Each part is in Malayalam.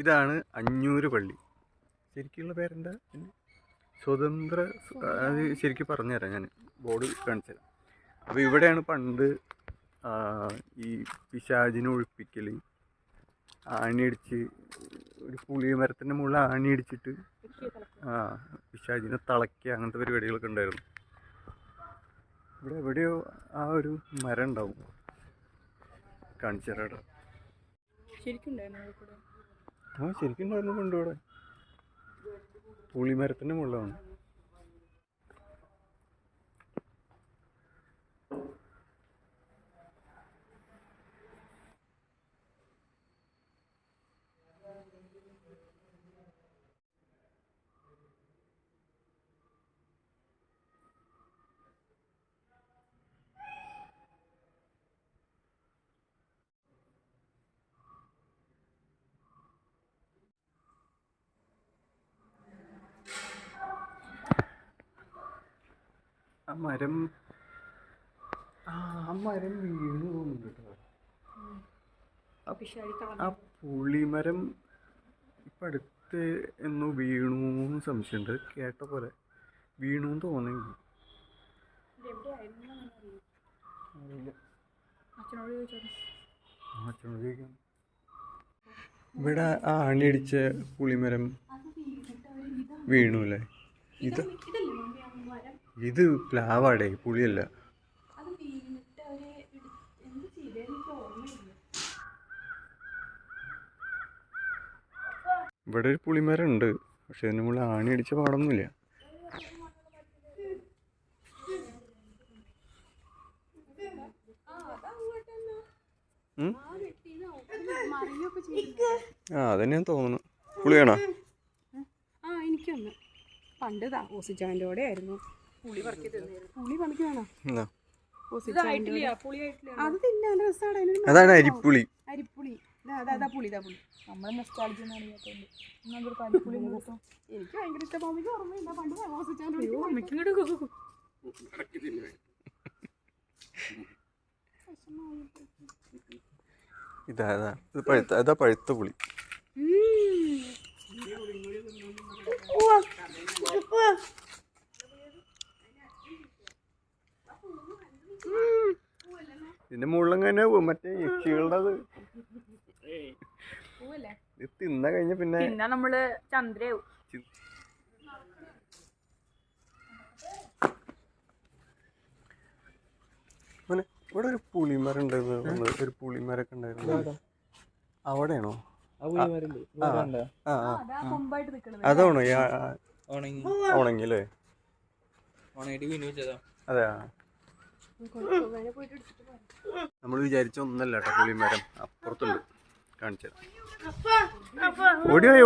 ഇതാണ് അഞ്ഞൂര് പള്ളി. ശരിക്കുള്ള പേരെന്താ? സ്വതന്ത്ര, അത് ശരിക്കും പറഞ്ഞുതരാം, ഞാൻ ബോർഡ് കാണിച്ചു തരാം. അപ്പോൾ ഇവിടെയാണ് പണ്ട് ഈ പിശാചിനെ ഒഴിപ്പിക്കൽ, ആണിയടിച്ച് ഒരു പുളി മരത്തിൻ്റെ മുകളിൽ ആണിയടിച്ചിട്ട് പിശാചിനെ തളയ്ക്കുക, അങ്ങനത്തെ പരിപാടികളൊക്കെ ഉണ്ടായിരുന്നു. ഇവിടെ എവിടെയോ ആ ഒരു മരം ഉണ്ടാവും, കാണിച്ചു തരാം. ശരിക്കും ഉണ്ടായിരുന്നു പണ്ട് ഇവിടെ. പുളിമരത്തിൻ്റെ മുകളിലാണ്. ആ മരം വീണു പോകുന്നുണ്ട് കേട്ടോ. ആ പുളിമരം ഇപ്പം അടുത്ത് എന്നോ വീണു സംശയമുണ്ട്. കേട്ട പോലെ വീണു തോന്നുന്നു. ഇവിടെ ആ ആണിയടിച്ച പുളിമരം വീണു അല്ലേ? ഇത് പ്ലാവാടേ, പുളിയല്ല. ഇവിടെ ഒരു പുളിമരം ഉണ്ട്, പക്ഷെ അതിന് മുകളിൽ ആണി അടിച്ച പാടൊന്നുമില്ല. അതന്നെയാ തോന്നുന്നു. പുളിയാണോ? എനിക്കൊന്ന് പണ്ട് ഓസിച്ചാൻ്റെ കൂടെ ആയിരുന്നു പുളി പറിക്കി തന്നായിരുന്നു. പുളി പറിക്ക് വേണോ? അത് തിന്നാൻ രസമാണ്. അതാണ് അരിപ്പുളി. അരിപ്പുളി അതാ പുളി. നമ്മളെ നെസ്റ്റാൾജി എന്നാണ് അരിപ്പുളി. എനിക്ക് ഭയങ്കര ഇഷ്ടം. മമ്മിക്ക് ഓർമ്മയില്ല പണ്ട് ഓസിച്ചാൻ്റെ ഇതാ പഴുത്ത പുളി. ഇതിന്റെ മുകളിലെങ്ങനെ മറ്റേ യക്ഷികളുടെ ഇത് തിന്ന കഴിഞ്ഞ പിന്നെ നമ്മള് ചന്ദ്രയാവും. ഇവിടെ ഒരു പുളിമരം ഉണ്ടായിരുന്നു, ഒരു പുളിമരൊക്കെ ഉണ്ടായിരുന്നു. അവിടെയാണോ? അതാണോ ഉണങ്ങില്ലേ? അതെയാ. നമ്മൾ വിചാരിച്ച ഒന്നല്ല കേട്ടോ പുളിമരം, അപ്പുറത്തുണ്ട്. കാണിച്ചത്. ഓടിയോയെ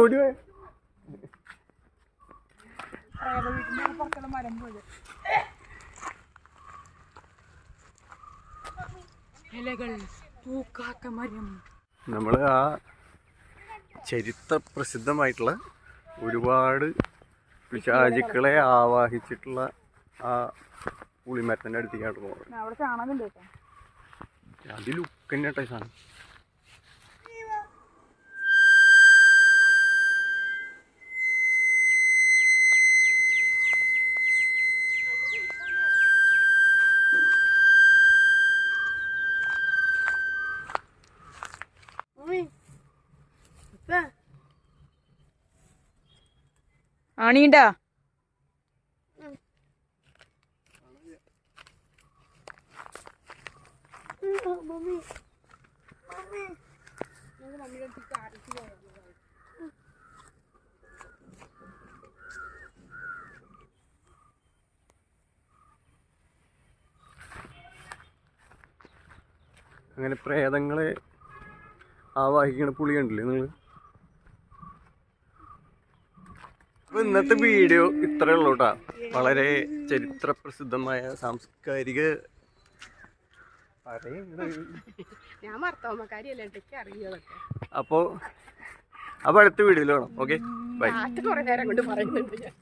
നമ്മൾ ആ ചരിത്ര പ്രസിദ്ധമായിട്ടുള്ള ഒരുപാട് പിശാചുക്കളെ ആവാഹിച്ചിട്ടുള്ള ആ പുളിമരത്തിൻ്റെ അടുത്തേക്കാണ് പോകുന്നത്. അതിൽ ഉക്കന്നെ കേട്ടോ സാധനം. ആണിയുണ്ടാ? അങ്ങനെ പ്രേതങ്ങളെ ആവാഹിക്കണ പുളി കണ്ടില്ലേ നിങ്ങൾ? അപ്പോൾ ഇന്നത്തെ വീഡിയോ ഇത്രയേ ഉള്ളൂ കേട്ടോ. വളരെ ചരിത്ര പ്രസിദ്ധമായ സാംസ്കാരിക ഞാൻ മർത്തോമക്കാരിയല്ല എനിക്ക് അറിയാതൊക്കെ. അപ്പോൾ അടുത്ത വീഡിയോയിൽ വേണം. Okay bye. കുറെ നേരം കൊണ്ട് പറയുന്നുണ്ട് ഞാൻ.